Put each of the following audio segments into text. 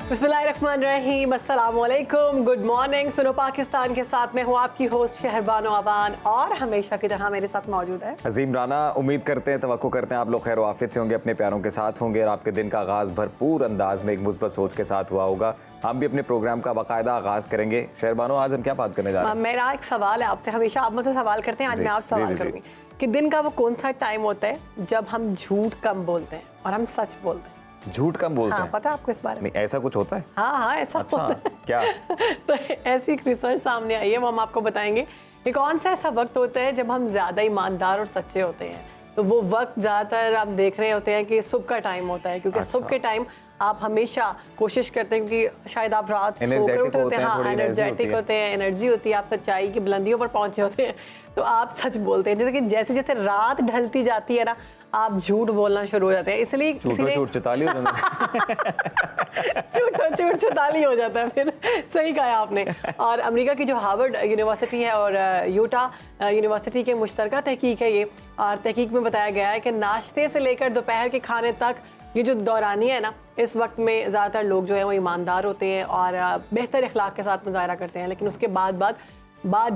बिस्मिल्लाहिर्रहमानिर्रहीम, अस्सलाम वालेकुम, गुड मॉर्निंग। सुनो पाकिस्तान के साथ मैं हूँ आपकी होस्ट शहरबानो आवान और हमेशा की तरह मेरे साथ मौजूद है अजीम राना। उम्मीद करते हैं, तवक्को करते हैं आप लोग खैर आफियत से होंगे, अपने प्यारों के साथ होंगे और आपके दिन का आगाज़ भरपूर अंदाज में एक मुस्बत सोच के साथ हुआ होगा। हम भी अपने प्रोग्राम का बाकायदा आगाज़ करेंगे। शहरबानो, आज हम क्या बात करने जा रहे हैं? मेरा एक सवाल है आपसे, हमेशा आप मुझसे सवाल करते हैं, आज मैं आप सवाल करूँगी कि दिन का वो कौन सा टाइम होता है जब हम झूठ कम बोलते हैं और हम सच बोलते हैं? झूठ कम बोलते हाँ, हैं? पता है आपको इस बारे में? नहीं, ऐसा कुछ होता है? हाँ, ऐसा अच्छा, होता है। क्या? तो ऐसी एक रिसर्च सामने आई है, वो हम आपको बताएंगे कि कौन सा ऐसा वक्त होता है जब हम ज़्यादा ईमानदार और सच्चे होते हैं। तो वो वक्त ज़्यादातर आप देख रहे होते हैं कि सुबह का टाइम होता है, क्योंकि सुबह के टाइम आप हमेशा कोशिश करते हैं कि शायद आप रात सोकर उठे होते हैं, हाँ, एनर्जेटिक होते हैं, एनर्जी होती है, आप सच्चाई की बुलंदियों पर पहुंचे होते हैं, तो आप सच बोलते हैं। जैसे कि जैसे जैसे रात ढलती जाती है ना, आप झूठ बोलना शुरू हो जाते हैं। इसलिए झूठ चुताली हो झूठ चुताली हो जाता है फिर। सही कहा आपने। और अमेरिका की जो हार्वर्ड यूनिवर्सिटी है और यूटा यूनिवर्सिटी के मुश्तरका तहकीक है ये, और तहकीक में बताया गया है कि नाश्ते से लेकर दोपहर के खाने तक ये जो दौरानिया है ना, इस वक्त में ज़्यादातर लोग जो है वो ईमानदार होते हैं और बेहतर अखलाक के साथ मुजाहरा करते हैं। लेकिन उसके बाद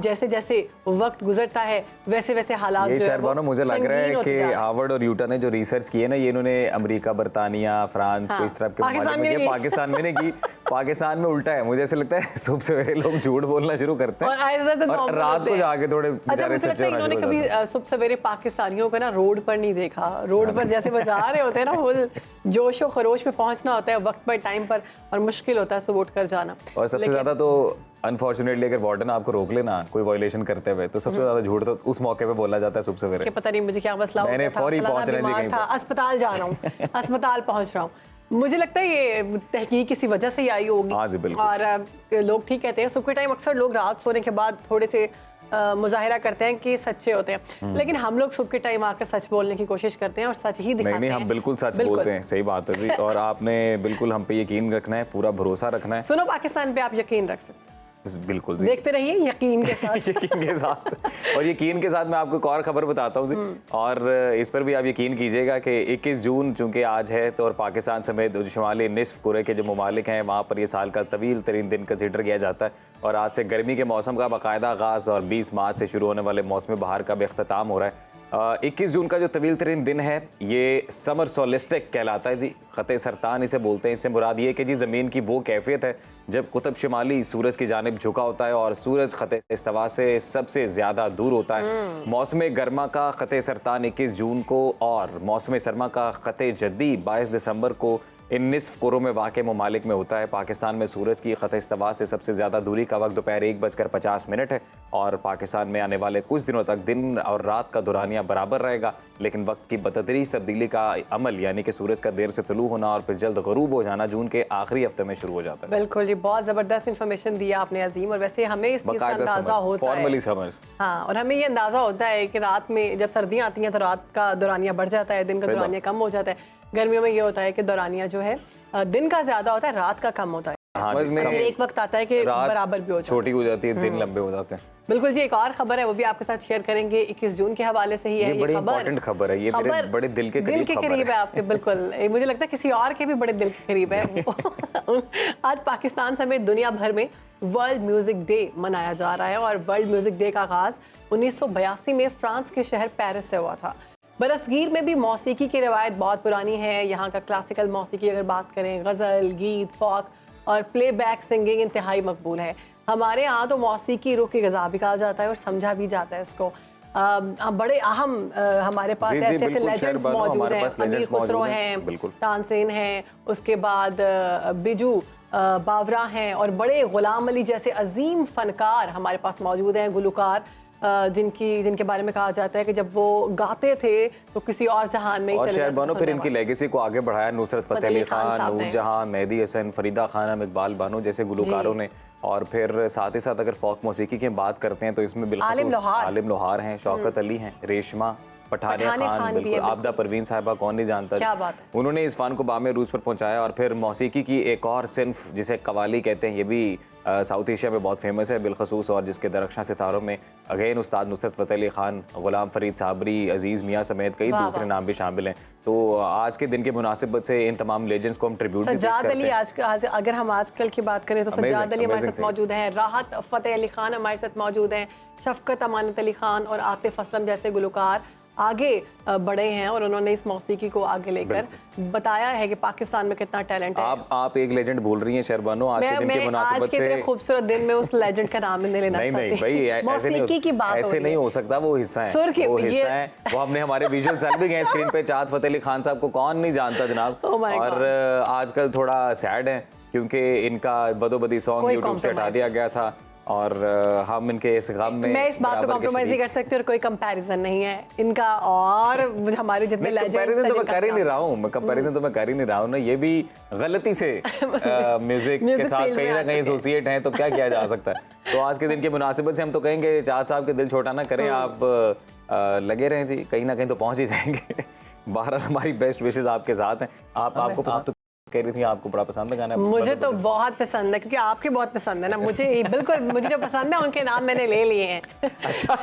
जैसे जैसे वक्त गुजरता है वैसे वैसे हालात जो है वो मुझे लग रहा है कि हार्वर्ड और यूटा ने जो रिसर्च की है ना, ये इन्होंने अमेरिका, बरतानिया, फ्रांस, हाँ, को इस तरह के पाकिस्तान में नहीं की। पाकिस्तान में उल्टा है। मुझे ऐसे लगता है सुबह सवेरे लोग झूठ बोलना शुरू करते हैं और रात को जाके थोड़े बेचारे सच्चे होना शुरू हो जाते हैं। इन्होंने कभी सुबह सवेरे पाकिस्तानियों को ना रोड पर नहीं देखा। रोड पर जैसे वो जा रहे होते हैं ना, वो जोश और खरोश में पहुंचना होता है वक्त पर, टाइम पर, और मुश्किल होता है सुबह उठ कर जाना। और सबसे ज्यादा तो अनफॉर्चुनेटली अगर वार्डन आपको रोक लेना कोई वायलेशन करते हुए, तो सबसे ज्यादा झूठ तो उस मौके पे बोला जाता है सुबह सवेरे। पता नहीं मुझे क्या मसला हो गया था, बीमार था, अस्पताल जा रहा हूँ, अस्पताल पहुंच रहा हूँ। मुझे लगता है ये तहकीक किसी वजह से ही आई होगी। और लोग ठीक कहते हैं सुबह के टाइम अक्सर लोग रात सोने के बाद थोड़े से मुजाहिरा करते हैं कि सच्चे होते हैं, लेकिन हम लोग सुबह के टाइम आकर सच बोलने की कोशिश करते हैं और सच ही दिखाते हैं। नहीं, हम बिल्कुल सच बोलते हैं। सही बात है जी। और आपने बिल्कुल हम पे यकीन रखना है, पूरा भरोसा रखना है। सुनो पाकिस्तान पे आप यकीन रख सकते हैं, बिल्कुल जी। देखते रहिए यकीन के साथ। यकीन के साथ। और यकीन के साथ मैं आपको एक और खबर बताता हूँ जी, और इस पर भी आप यकीन कीजिएगा कि 21 जून चूंकि आज है, तो और पाकिस्तान समेत शुमाली निस्फ कुरे के जो ममालिक हैं वहाँ पर ये साल का तवील तरीन दिन कंसिडर किया जाता है। और आज से गर्मी के मौसम का बाकायदा आगाज़ और 20 मार्च से शुरू होने वाले मौसम बहार का भी अख्ताम हो रहा है। 21 जून का जो तवील तरीन दिन है ये समर सोलिस्टिक कहलाता है जी। ख़ते सरतान इसे बोलते हैं। इससे मुराद ये कि जी ज़मीन की वो कैफियत है जब कुतुब शुमाली सूरज की जानिब झुका होता है और सूरज ख़ते इस्तवा से सबसे ज़्यादा दूर होता है। मौसम गर्मा का ख़ते सरतान 21 जून को और मौसम सरमा का ख़ते जद्दी 22 दिसंबर को इन निस्फ कुरों में वाक़े ममालिक में होता है। पाकिस्तान में सूरज की ख़त इस्तवा से सबसे ज़्यादा दूरी का वक्त दोपहर 1:50 है और पाकिस्तान में आने वाले कुछ दिनों तक दिन और रात का दौरानिया बराबर रहेगा, लेकिन वक्त की बतदरीज तब्दीली का अमल यानी कि सूरज का देर से तुलू होना और फिर जल्द गरूब हो जाना जून के आखिरी हफ्ते में शुरू हो जाता है। बिल्कुल जी, बहुत ज़बरदस्त इन्फॉर्मेशन दिया आपने अजीम। और वैसे हमें इस चीज़ का अंदाज़ा होता है, हाँ, और हमें ये अंदाज़ा होता है कि रात में जब सर्दियाँ आती हैं तो रात का दौरानिया बढ़ जाता है, दिन का दौरानिया कम हो जाता है। गर्मियों में ये होता है कि दौरानिया जो है दिन का ज्यादा होता है, रात का कम होता है। हाँ, एक वक्त आता है कि बराबर भी हो जाता है, छोटी हो जाती है, दिन लंबे हो जाते हैं। बिल्कुल जी। एक और खबर है, वो भी आपके साथ शेयर करेंगे, 21 जून के हवाले से ही है ये इंपॉर्टेंट खबर है। ये मेरे बड़े दिल के करीब है आपके। बिल्कुल, मुझे लगता है किसी और के भी बड़े दिल के करीब है। आज पाकिस्तान समेत दुनिया भर में वर्ल्ड म्यूजिक डे मनाया जा रहा है और वर्ल्ड म्यूजिक डे का आगाज 1982 में फ्रांस के शहर पेरिस से हुआ था। बरसगीर में भी मौसीकी की रवायत बहुत पुरानी है। यहाँ का क्लासिकल मौसीकी अगर बात करें, गज़ल, गीत, फोक और प्लेबैक सिंगिंग इंतहाई मकबूल है। हमारे यहाँ तो मौसीकी रूह की ग़िज़ा भी कहा जाता है और समझा भी जाता है इसको। बड़े अहम हमारे पास ऐसे लेजेंड्स मौजूद हैं। अमीर खुसरो हैं, तानसेन हैं, उसके बाद बिजू बावरा हैं, और बड़े ग़ुलाम अली जैसे अजीम फ़नकार हमारे पास मौजूद हैं, गुलकार, जिनके बारे में कहा जाता है कि जब वो गाते थे तो किसी और जहान में ही चले जाते थे। फिर इनकी लेगेसी को आगे बढ़ाया नुसरत फतेह अली खान, नूरजहां, मेहदी हसन, फरीदा खानम, इकबाल बानो जैसे गुलकारों ने। और फिर साथ ही साथ अगर फोक मौसीकी की बात करते हैं तो इसमें बिलखुसूस आलिम लोहार हैं, शौकत अली हैं, रेशमा पठान खान, बिल्कुल आबदा परवीन साहिबा, कौन नहीं जानता। क्या बात है। उन्होंने इस फ़न को बामे रूज पर पहुंचाया। और फिर मौसीकी की एक और सिन्फ जिसे कवाली कहते हैं, ये भी साउथ एशिया में बहुत फेमस है बिलखसूस, और जिसके दरख्शां सितारों में अगेन उस्ताद नुसरत फ़तेह अली खान, गुलाम फरीद साबरी, अजीज़ मियाँ समेत कई दूसरे नाम भी शामिल हैं। तो आज के दिन के मुनासिबत से इन तमाम लेजेंड्स को हम ट्रिब्यूट भी पेश सज्जाद करते अली, हैं। आज अगर हम आजकल की बात करें तो सज्जाद अली हमारे साथ मौजूद हैं, राहत फ़तेह अली खान हमारे साथ मौजूद हैं, शफ़क़त अमानत अली खान और आतिफ असलम जैसे गुलकार आगे बढ़े हैं और उन्होंने इस मौसीकी को आगे लेकर बताया है कि पाकिस्तान में कितना टैलेंट है। आप एक लेजेंड बोल रही हैं शहरबानो, आज के दिन के मुनासिबत से खूबसूरत दिन में उस लेजेंड का नाम नहीं लेना नहीं भाई, ऐसे नहीं हो सकता, वो हिस्सा है, वो हिस्सा है, वो हमने हमारे विजुअल चल भी गए स्क्रीन पे। चाहत फ़तेह अली खान साहब को कौन नहीं जानता जनाब, और आजकल थोड़ा सैड है क्योंकि इनका बदोबदी सॉन्ग यूट्यूब से हटा दिया गया था और हम इनके इस गम में मैं इस बात को कॉम्प्रोमाइज नहीं कर सकती और कोई कंपैरिजन नहीं है इनका और हमारे जितने लेजेंड्स हैं। कंपैरिजन तो मैं कर ही नहीं रहा हूँ, ना, ये भी गलती से म्यूजिक के साथ कहीं ना कहीं एसोसिएट हैं, तो क्या किया जा सकता है। तो आज के दिन की मुनासिबत से हम तो कहेंगे चाहत साहब के दिल छोटा ना करें, आप लगे रहें जी, कहीं ना कहीं तो पहुंच ही जाएंगे। बहरहाल हमारी बेस्ट विशेस आपके साथ हैं। आपको पसंद कह रही थी, आपको बड़ा पसंद है गाना? मुझे तो बहुत पसंद है, क्योंकि आपके बहुत पसंद है ना, मुझे बिल्कुल मुझे जो पसंद है उनके नाम मैंने ले लिए हैं। अच्छा।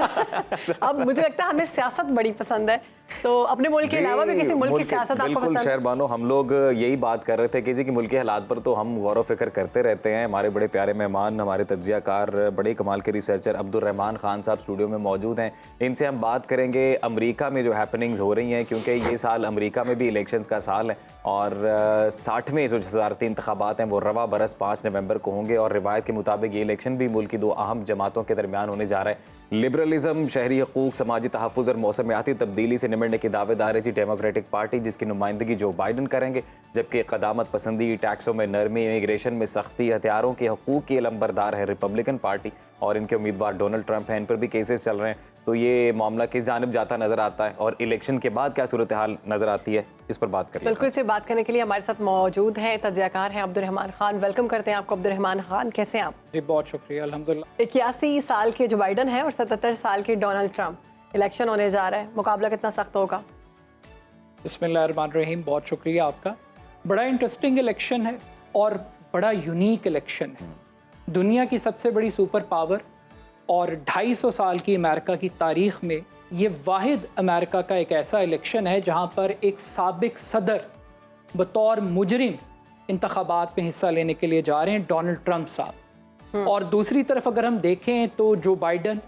अब मुझे लगता है हमें सियासत बड़ी पसंद है, तो अपने मुल्क के अलावा भी किसी मुल्क की सियासत आपको पसंद? बिल्कुल शहरबानो, हम लोग यही बात कर रहे थे कि जी कि मुल्क के हालात पर तो हम गौर व फिक्र करते रहते हैं। हमारे बड़े प्यारे मेहमान, हमारे तज्जियाकार, बड़े कमाल के रिसर्चर अब्दुल रहमान खान साहब स्टूडियो में मौजूद हैं। इनसे हम बात करेंगे अमेरिका में जो हैपनिंग्स हो रही हैं, क्योंकि ये साल अमेरिका में भी इलेक्शंस का साल है और 60वें जो सदारती इंतखाबात हैं वो रवा बरस 5 नवंबर को होंगे, और रिवायत के मुताबिक ये इलेक्शन भी मुल्क की 2 अहम जमातों के दरमियान होने जा रहा है। लिबरलिज्म, शहरी हकूक, समाजी तहफ़्फ़ुज़ और मौसमियाती तब्दीली से निमटने की दावेदार है जी डेमोक्रेटिक पार्टी, जिसकी नुमाइंदगी जो बाइडन करेंगे, जबकि क़दामत पसंदी, टैक्सों में नरमी, इमिग्रेशन में सख्ती, हथियारों के हकूक़ की अलंबरदार है रिपब्लिकन पार्टी, और इनके उम्मीदवार डोनाल्ड ट्रंप हैं, इन पर भी केसेस चल रहे हैं। तो ये मामला किस जानिब जाता नजर आता है और इलेक्शन के बाद क्या सूरत हाल नजर आती है, इस पर बात करें। बिल्कुल, से बात करने के लिए हमारे साथ मौजूद हैं तज्जियाकार हैं अब्दुल रहमान खान। वेलकम करते हैं आपको अब्दुल रहमान खान, कैसे हैं आप? जी बहुत शुक्रिया, अल्हम्दुलिल्लाह। 81 साल के जो बाइडन है और 77 साल के डोनाल्ड ट्रंप, इलेक्शन होने जा रहा है, मुकाबला कितना सख्त होगा? बिस्मिल्लाहिर्रहमानिर्रहीम, बहुत शुक्रिया आपका। बड़ा इंटरेस्टिंग इलेक्शन है और बड़ा यूनिक इलेक्शन है। दुनिया की सबसे बड़ी सुपर पावर और 250 साल की अमेरिका की तारीख में ये वाहिद अमेरिका का एक ऐसा इलेक्शन है जहाँ पर एक साबिक सदर बतौर मुजरिम इंतखाबात में हिस्सा लेने के लिए जा रहे हैं, डोनाल्ड ट्रंप साहब। और दूसरी तरफ अगर हम देखें तो जो बाइडन,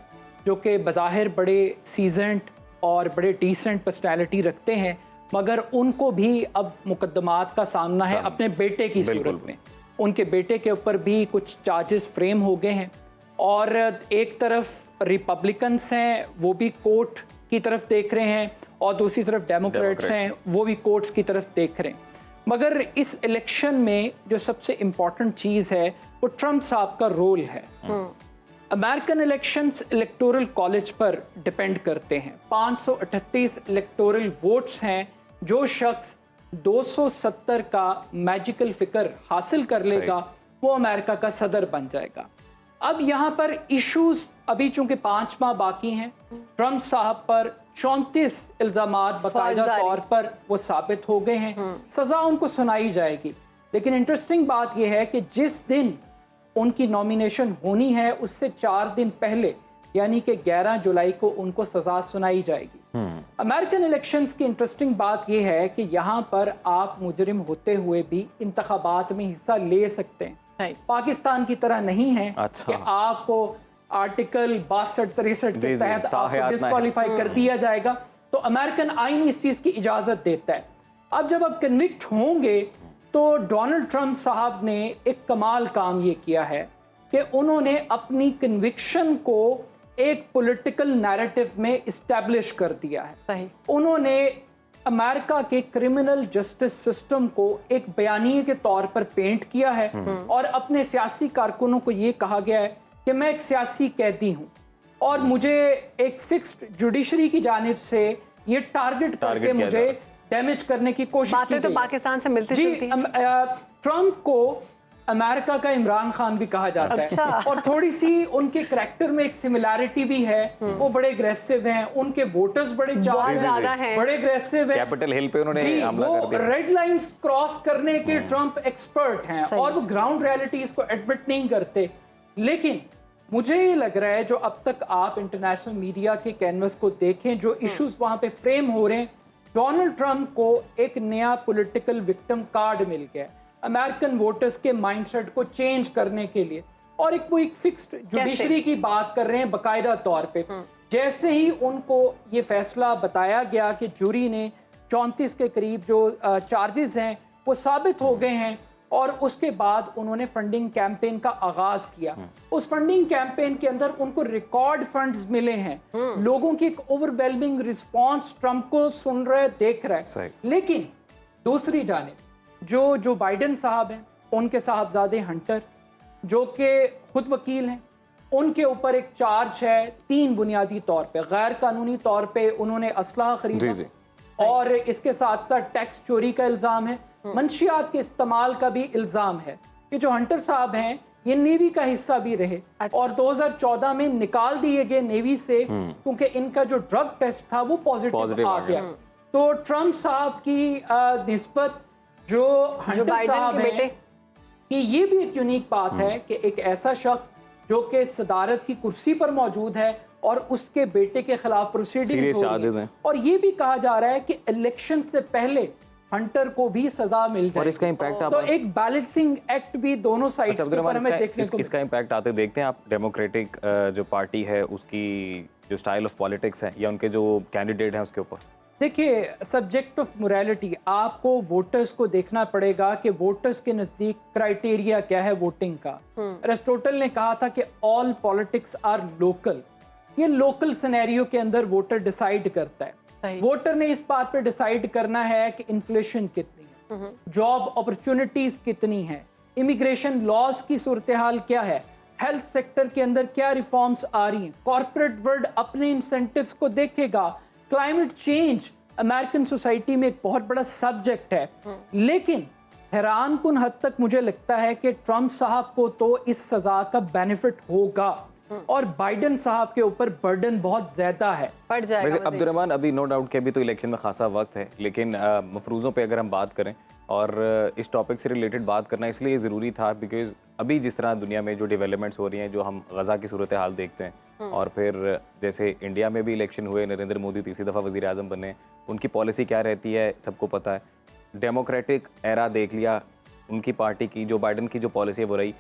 जो कि बज़ाहिर बड़े सीजनड और बड़े डिसेंट पर्सनैलिटी रखते हैं, मगर उनको भी अब मुकदमात का सामना है अपने बेटे की सूरत में। उनके बेटे के ऊपर भी कुछ चार्जेस फ्रेम हो गए हैं, और एक तरफ रिपब्लिकन्स हैं वो भी कोर्ट की तरफ देख रहे हैं, और दूसरी तरफ डेमोक्रेट्स हैं वो भी कोर्ट्स की तरफ देख रहे हैं। मगर इस इलेक्शन में जो सबसे इम्पॉर्टेंट चीज़ है वो ट्रंप साहब का रोल है। अमेरिकन इलेक्शंस इलेक्टोरल कॉलेज पर डिपेंड करते हैं। 538 इलेक्टोरल वोट्स हैं। जो शख्स 270 का मैजिकल फिगर हासिल कर लेगा वो अमेरिका का सदर बन जाएगा। अब यहाँ पर इश्यूज अभी चूंकि 5 माह बाकी हैं, ट्रंप साहब पर 34 इल्जामात बाकायदा तौर पर वो साबित हो गए हैं, सजा उनको सुनाई जाएगी। लेकिन इंटरेस्टिंग बात यह है कि जिस दिन उनकी नॉमिनेशन होनी है उससे 4 दिन पहले, यानी कि 11 जुलाई को उनको सजा सुनाई जाएगी। अमेरिकन इलेक्शंस की इंटरेस्टिंग बात यह है कि यहाँ पर आप मुजरिम होते हुए भी इंतखाबात में हिस्सा ले सकते हैं। पाकिस्तान की तरह नहीं है कि आपको आर्टिकल 62-63 के तहत आपको डिस्क्वालीफाई कर दिया जाएगा। तो अमेरिकन आईन इस चीज़ की इजाज़त देता है। अब जब आप कन्विक्ट होंगे तो डोनाल्ड ट्रंप साहब ने एक कमाल काम ये किया है कि उन्होंने अपनी कन्विक्शन को एक पॉलिटिकल नैरेटिव में इस्टेब्लिश कर दिया है। सही। उन्होंने अमेरिका के क्रिमिनल जस्टिस सिस्टम को एक बयानिए के तौर पर पेंट किया है, और अपने सियासी कारकुनों को ये कहा गया है कि मैं एक सियासी कैदी हूँ और मुझे एक फिक्स्ड जुडिशरी की जानिब से ये टारगेट करके मुझे डैमेज करने की कोशिश की गई। तो पाकिस्तान से मिलती जी। ट्रंप को अमेरिका का इमरान खान भी कहा जाता अच्छा। है, और थोड़ी सी उनके करैक्टर में एक सिमिलैरिटी भी है। वो बड़े एग्रेसिव हैं, उनके वोटर्स बड़े बहुत चार्ज ज्यादा हैं। बड़े एग्रेसिव हैं। कैपिटल हिल पे उन्होंने जी, हमला वो कर दिया। रेड लाइंस क्रॉस करने के ट्रम्प एक्सपर्ट हैं, सही। और वो ग्राउंड रियलिटीज को एडमिट नहीं करते। लेकिन मुझे ये लग रहा है, जो अब तक आप इंटरनेशनल मीडिया के कैनवस को देखें, जो इश्यूज वहां पे फ्रेम हो रहे हैं, डोनाल्ड ट्रंप को एक नया पॉलिटिकल विक्टिम कार्ड मिल गया अमेरिकन वोटर्स के माइंडसेट को चेंज करने के लिए, और वो एक फिक्स्ड जुडिशरी की बात कर रहे हैं बाकायदा तौर पे। जैसे ही उनको ये फैसला बताया गया कि जूरी ने 34 के करीब जो चार्जेस हैं वो साबित हो गए हैं, और उसके बाद उन्होंने फंडिंग कैंपेन का आगाज किया। उस फंडिंग कैंपेन के अंदर उनको रिकॉर्ड फंड्स मिले हैं, लोगों की एक ओवरवेलमिंग रिस्पांस ट्रंप को सुन रहे, देख रहे हैं। लेकिन दूसरी जानिब जो बाइडेन साहब हैं, उनके साहबजादे हंटर जो कि खुद वकील हैं, उनके ऊपर एक चार्ज है 3 बुनियादी तौर पे। गैर कानूनी तौर पे उन्होंने असलहा खरीदा, और इसके साथ साथ टैक्स चोरी का इल्जाम है, मंशियात के इस्तेमाल का भी इल्जाम है। ये जो हंटर साहब हैं, ये नेवी का हिस्सा भी रहे, और 2014 में निकाल दिए गए नेवी से, क्योंकि इनका जो ड्रग टेस्ट था वो पॉजिटिव आ गया। तो ट्रंप साहब की निस्बत जो हंटर साहब हैं, कि ये भी एक यूनिक बात है कि एक ऐसा शख्स जो कि सदारत की कुर्सी पर मौजूद है और उसके बेटे के खिलाफ प्रोसीडिंग्स हो रही है, और ये भी कहा जा रहा है कि इलेक्शन से पहले हंटर को भी सजा मिल जाए। और इसका इम्पैक्ट तो एक बैलेंसिंग एक्ट भी दोनों साइड्स के ऊपर हमें देखने को इसका इम्पैक्ट आते देखते हैं आप। डेमोक्रेटिक जो पार्टी है उसकी जो स्टाइल ऑफ पॉलिटिक्स है, या उनके जो कैंडिडेट हैं उसके ऊपर। देखिए, सब्जेक्ट ऑफ मोरालिटी, आपको वोटर्स को देखना पड़ेगा कि वोटर्स के नजदीक क्राइटेरिया क्या है वोटिंग का। एरिस्टोटल ने कहा था कि ऑल पॉलिटिक्स आर लोकल। ये लोकल सिनेरियो के अंदर वोटर डिसाइड करता है। वोटर ने इस बात पे डिसाइड करना है कि इन्फ्लेशन कितनी है, जॉब अपॉर्चुनिटीज कितनी है, इमिग्रेशन लॉज की सूरत हाल क्या है, हेल्थ सेक्टर के अंदर क्या रिफॉर्म्स आ रही हैं, कॉर्पोरेट वर्ल्ड अपने इंसेंटिव्स को देखेगा, क्लाइमेट चेंज अमेरिकन सोसाइटी में एक बहुत बड़ा सब्जेक्ट है। लेकिन हैरान कुन हद तक मुझे लगता है कि ट्रंप साहब को तो इस सजा का बेनिफिट होगा, और बाइडेन साहब के ऊपर बर्डन बहुत ज्यादा है, पड़ जाएगा। वैसे अब्दुर्रहमान, अभी नो डाउट कि अभी तो इलेक्शन में खासा वक्त है, लेकिन मफरूज़ों पे अगर हम बात करें और इस टॉपिक से रिलेटेड बात करना इसलिए ज़रूरी था बिकॉज अभी जिस तरह दुनिया में जो डेवलपमेंट्स हो रही हैं, जो हम गज़ा की सूरत हाल देखते हैं, और फिर जैसे इंडिया में भी इलेक्शन हुए, नरेंद्र मोदी तीसरी दफ़ा वज़ीर आज़म बने, उनकी पॉलिसी क्या रहती है सबको पता है। डेमोक्रेटिक एरा देख लिया उनकी पार्टी की, जो बाइडन की जो पॉलिसी है वो रही।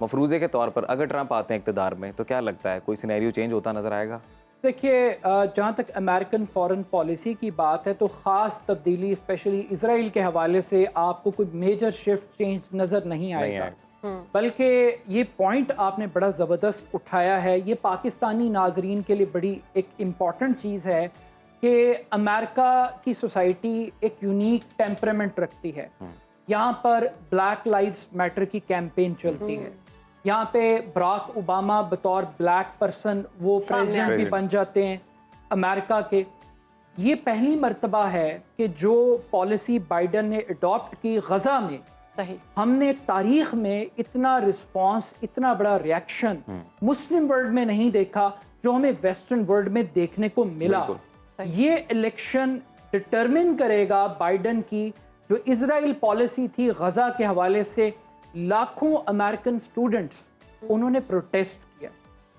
मफरूज़े के तौर पर अगर ट्रंप आते हैं इक़्तिदार में, तो क्या लगता है कोई सिनेरियो चेंज होता नज़र आएगा? देखिए, जहाँ तक अमेरिकन फॉरेन पॉलिसी की बात है, तो ख़ास तब्दीली स्पेशली इजराइल के हवाले से आपको कोई मेजर शिफ्ट चेंज नज़र नहीं आएगा। बल्कि ये पॉइंट आपने बड़ा ज़बरदस्त उठाया है, ये पाकिस्तानी नाजरीन के लिए बड़ी एक इम्पॉर्टेंट चीज़ है कि अमेरिका की सोसाइटी एक यूनिक टेम्परामेंट रखती है। यहाँ पर ब्लैक लाइव्स मैटर की कैंपेन चलती है, यहाँ पे बराक ओबामा बतौर ब्लैक पर्सन वो प्रेसिडेंट भी बन जाते हैं अमेरिका के। ये पहली मर्तबा है कि जो पॉलिसी बाइडन ने अडॉप्ट की गज़ा में, सही, हमने तारीख में इतना रिस्पांस, इतना बड़ा रिएक्शन मुस्लिम वर्ल्ड में नहीं देखा जो हमें वेस्टर्न वर्ल्ड में देखने को मिला। ये इलेक्शन डिटरमिन करेगा बाइडन की जो इजराइल पॉलिसी थी गज़ा के हवाले से। लाखों अमेरिकन स्टूडेंट्स उन्होंने प्रोटेस्ट किया,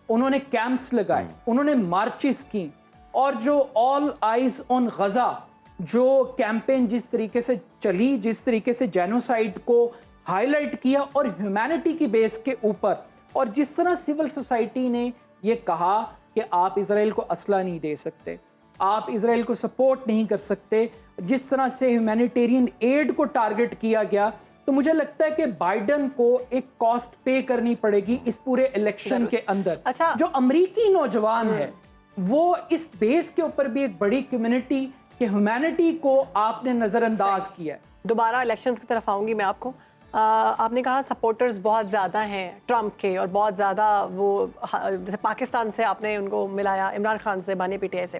उन्होंने कैंप्स लगाए, उन्होंने मार्चेस की, और जो ऑल आइज ऑन गज़ा जो कैंपेन जिस तरीके से चली, जिस तरीके से जेनोसाइड को हाईलाइट किया और ह्यूमैनिटी की बेस के ऊपर, और जिस तरह सिविल सोसाइटी ने ये कहा कि आप इजराइल को असला नहीं दे सकते, आप इजराइल को सपोर्ट नहीं कर सकते, जिस तरह से ह्यूमैनिटेरियन एड को टारगेट किया गया, तो मुझे लगता है कि बाइडन को एक कॉस्ट पे करनी पड़ेगी इस पूरे इलेक्शन के अंदर। अच्छा, जो अमरीकी नौजवान है वो इस बेस के ऊपर भी एक बड़ी कम्युनिटी के ह्यूमैनिटी को आपने नजरअंदाज किया। दोबारा इलेक्शंस की तरफ आऊंगी मैं आपको। आपने कहा सपोर्टर्स बहुत ज़्यादा हैं ट्रंप के, और बहुत ज़्यादा वो जैसे पाकिस्तान से आपने उनको मिलाया, इमरान खान से, बानी पीटीआई से।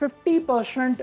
50%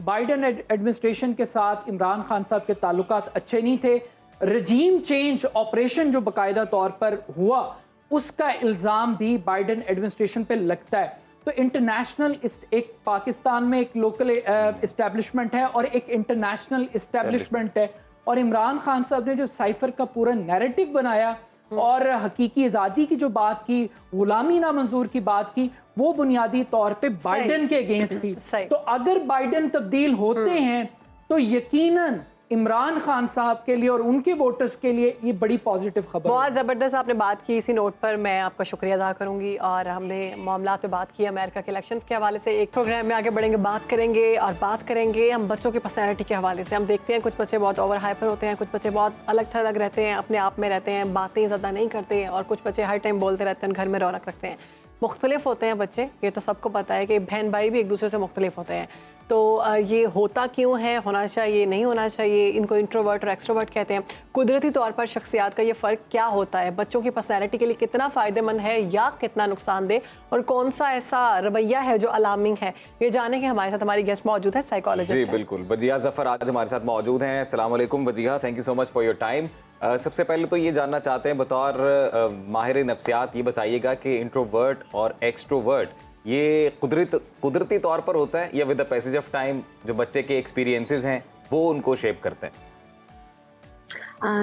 बाइडन एडमिनिस्ट्रेशन के साथ इमरान खान साहब के ताल्लुकात अच्छे नहीं थे, रजीम चेंज ऑपरेशन जो बाकायदा तौर पर हुआ उसका इल्ज़ाम भी बाइडन एडमिनिस्ट्रेशन पे लगता है। तो इंटरनेशनल एक पाकिस्तान में एक लोकल इस्टेब्लिशमेंट है और एक इंटरनेशनल इस्टेब्लिशमेंट है, और इमरान खान साहब ने जो साइफर का पूरा नैरेटिव बनाया और हकीकी आज़ादी की जो बात की, गुलामी ना मंजूर की बात की, वो बुनियादी तौर पे बाइडन के अगेंस्ट थी। तो अगर बाइडन तब्दील होते हैं तो यकीनन इमरान खान साहब के लिए और उनके वोटर्स के लिए ये बड़ी पॉजिटिव खबर। बहुत ज़बरदस्त आपने बात की, इसी नोट पर मैं आपका शुक्रिया अदा करूंगी। और हमने मामला पे बात की अमेरिका के इलेक्शंस के हवाले से। एक प्रोग्राम में आगे बढ़ेंगे, बात करेंगे हम बच्चों की पर्सनैलिटी के हवाले से। हम देखते हैं कुछ बच्चे बहुत ओवर हाइपर होते हैं, कुछ बच्चे बहुत अलग थलग रहते हैं, अपने आप में रहते हैं, बातें ज़्यादा नहीं करते हैं, और कुछ बच्चे हर टाइम बोलते रहते हैं, घर में रौनक रखते हैं। मुख्तलिफ होते हैं बच्चे, ये तो सबको पता है कि बहन भाई भी एक दूसरे से मुख्तलिफ होते हैं। तो ये होता क्यों है, होना चाहिए, नहीं होना चाहिए, इनको इंट्रोवर्ट और एक्सट्रोवर्ट कहते हैं। कुदरती तौर पर शख्सियात का ये फ़र्क क्या होता है, बच्चों की पर्सनैलिटी के लिए कितना फ़ायदेमंद है या कितना नुकसानदेह, और कौन सा ऐसा रवैया है जो अलार्मिंग है, ये जाने के हमारे साथ हमारी गेस्ट मौजूद है, साइकोलॉजिस्ट। जी बिल्कुल, वजिहा ज़फ़र आज हमारे साथ मौजूद हैं। अस्सलाम वालेकुम Wajiha, thank you so much for your time. सबसे पहले तो ये जानना चाहते हैं, बतौर माहिर नफ्सियात ये बताइएगा कि इंट्रोवर्ट और एक्सट्रोवर्ट ये कुदरती तौर पर होता है या with the passage of time जो बच्चे के एक्सपीरियंसेस हैं वो उनको शेप करते हैं?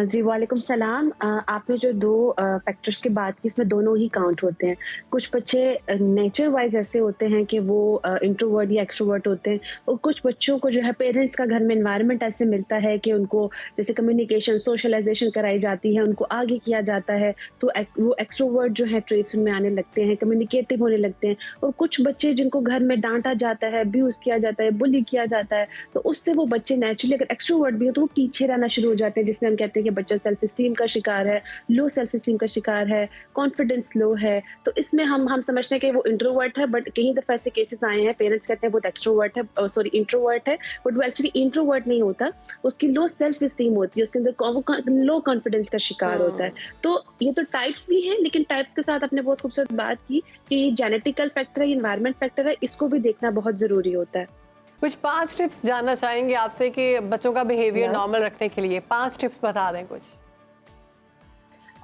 जी वालेकुम सलाम। आपने जो दो फैक्टर्स की बात की, इसमें दोनों ही काउंट होते हैं। कुछ बच्चे नेचर वाइज ऐसे होते हैं कि वो इंट्रोवर्ट या एक्सट्रोवर्ट होते हैं, और कुछ बच्चों को जो है पेरेंट्स का घर में एनवायरनमेंट ऐसे मिलता है कि उनको जैसे कम्युनिकेशन, सोशलाइजेशन कराई जाती है, उनको आगे किया जाता है, तो वो एक्सट्रोवर्ट जो है ट्रेट्स उनमें आने लगते हैं, कम्युनिकेटिव होने लगते हैं। और कुछ बच्चे जिनको घर में डांटा जाता है, अब्यूज किया जाता है, बुली किया जाता है, तो उससे वो बच्चे नेचुरली अगर एक्सट्रोवर्ट भी हो तो वो पीछे रहना शुरू हो जाते हैं, जिसमें हम कहते हैं कि बच्चा सेल्फ स्टीम का शिकार है, लो सेल्फ स्टीम का शिकार है, कॉन्फिडेंस लो है। तो इसमें हम समझते हैं कि वो इंट्रोवर्ट है, बट कई दफा ऐसे केसेस आए हैं पेरेंट्स कहते हैं वो एक्सट्रोवर्ट है, सॉरी इंट्रोवर्ट है, बट वो एक्चुअली इंट्रोवर्ट नहीं होता, उसकी लो सेल्फ स्टीम होती है, उसके अंदर लो कॉन्फिडेंस का शिकार होता है। तो ये तो टाइप्स भी हैं, लेकिन टाइप्स के साथ आपने बहुत खूबसूरत बात की कि ये जेनेटिकल फैक्टर है, एनवायरमेंट फैक्टर है, इसको भी देखना बहुत जरूरी होता है। कुछ 5 टिप्स जानना चाहेंगे आपसे कि बच्चों का बिहेवियर नॉर्मल रखने के लिए 5 टिप्स बता दें कुछ।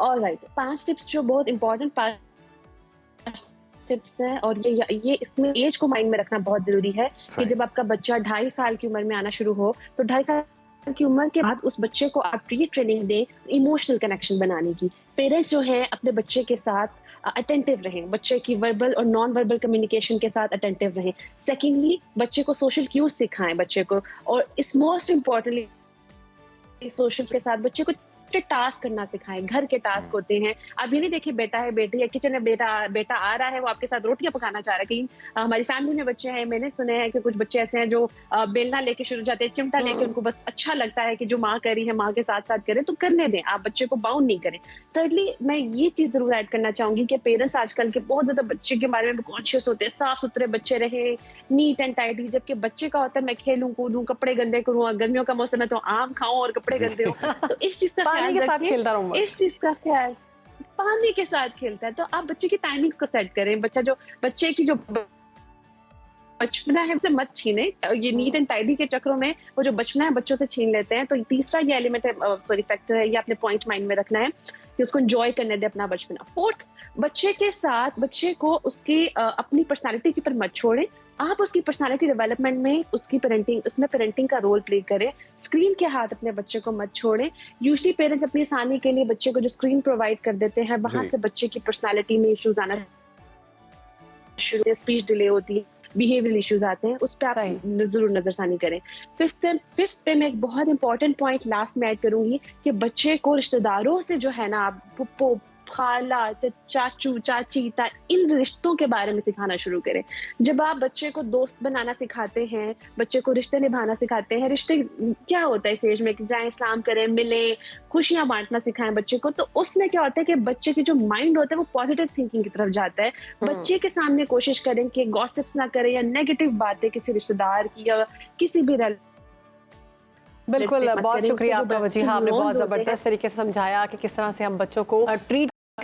ऑलराइट, 5 टिप्स जो बहुत इंपॉर्टेंट 5 टिप्स हैं, और ये इसमें एज को माइंड में रखना बहुत जरूरी है कि जब आपका बच्चा 2.5 साल की उम्र में आना शुरू हो, तो 2.5 साल की उम्र के बाद उस बच्चे को आप ये ट्रेनिंग दें इमोशनल कनेक्शन बनाने की। पेरेंट्स जो हैं अपने बच्चे के साथ अटेंटिव रहें, बच्चे की वर्बल और नॉन वर्बल कम्युनिकेशन के साथ अटेंटिव रहें। सेकेंडली, बच्चे को सोशल क्यूज सिखाएं बच्चे को, और इस मोस्ट इम्पोर्टेंटली सोशल के साथ बच्चे को टास्क करना सिखाएं। घर के टास्क होते हैं, आप ये नहीं देखिए बेटा है बेटी है, किचन में बेटा आ रहा है, वो आपके साथ रोटियां पकाना चाह रहा है। कहीं हमारी फैमिली में बच्चे हैं, मैंने सुने हैं कि कुछ बच्चे ऐसे हैं जो बेलना लेके शुरू जाते हैं, चिमटा लेके, उनको बस अच्छा लगता है कि जो माँ कर रही है माँ के साथ साथ करें, तो करने दें, आप बच्चे को बाउंड नहीं करें। थर्डली, मैं ये चीज जरूर ऐड करना चाहूंगी कि पेरेंट्स आजकल के बहुत ज्यादा बच्चे के बारे में कॉन्शियस होते हैं, साफ सुथरे बच्चे रहे, नीट एंड टाइडी, जबकि बच्चे का होता है मैं खेलूं कूदूं, कपड़े गंदे करूँ, गर्मियों का मौसम है तो आम खाऊं और कपड़े गंदे हो। तो इस चीज का ख्याल रखिए, इस चीज का ख्याल, पानी के साथ खेलता है तो आप बच्चे की टाइमिंग्स को सेट करें। बच्चे की जो बचपना है उसे मत छीने, ये नीट एंड टाइडी के चक्रों में वो जो बचपना है बच्चों से छीन लेते हैं। तो तीसरा ये एलिमेंट है, सॉरी फैक्टर है, ये आपने पॉइंट माइंड में रखना है कि उसको एंजॉय करने दे अपना बचपना। फोर्थ, बच्चे के साथ बच्चे को उसकी अपनी पर्सनालिटी के ऊपर मत छोड़ें, आप उसकी पर्सनालिटी डेवलपमेंट में उसमें पेरेंटिंग का रोल प्ले करें। स्क्रीन के हाथ अपने बच्चे को मत छोड़ें। यूजुअली पेरेंट्स अपनी आसानी के लिए बच्चे को जो स्क्रीन प्रोवाइड कर देते हैं, वहां से बच्चे की पर्सनालिटी में इश्यूज आना शुरू, स्पीच डिले होती है, बिहेवियरल इश्यूज आते हैं, उस पर आप जरूर नजरसानी करें। फिफ्थ पे मैं एक बहुत इंपॉर्टेंट पॉइंट लास्ट में ऐड करूंगी कि बच्चे को रिश्तेदारों से जो है ना, आप पुप्पो, खाला, चाचू, चाची, इन रिश्तों के बारे में सिखाना शुरू करें। जब आप बच्चे को दोस्त बनाना सिखाते हैं, बच्चे को रिश्ते निभाना सिखाते हैं, रिश्ते क्या होता है इस एज में कि जाएं, इस्लाम करें, मिलें, खुशियां बांटना सिखाएं बच्चे को, तो उसमें क्या होता है कि बच्चे की जो माइंड होता है वो पॉजिटिव थिंकिंग की तरफ जाता है। बच्चे के सामने कोशिश करें कि गॉसिप्स ना करें या नेगेटिव बातें किसी रिश्तेदार की या किसी भी बिल्कुल, बहुत शुक्रिया आपका वजीहा, आपने बहुत जबरदस्त तरीके से समझाया कि किस तरह से हम बच्चों को ट्रीट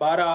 12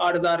8000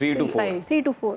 3 to 4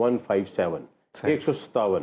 157 157،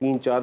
3-4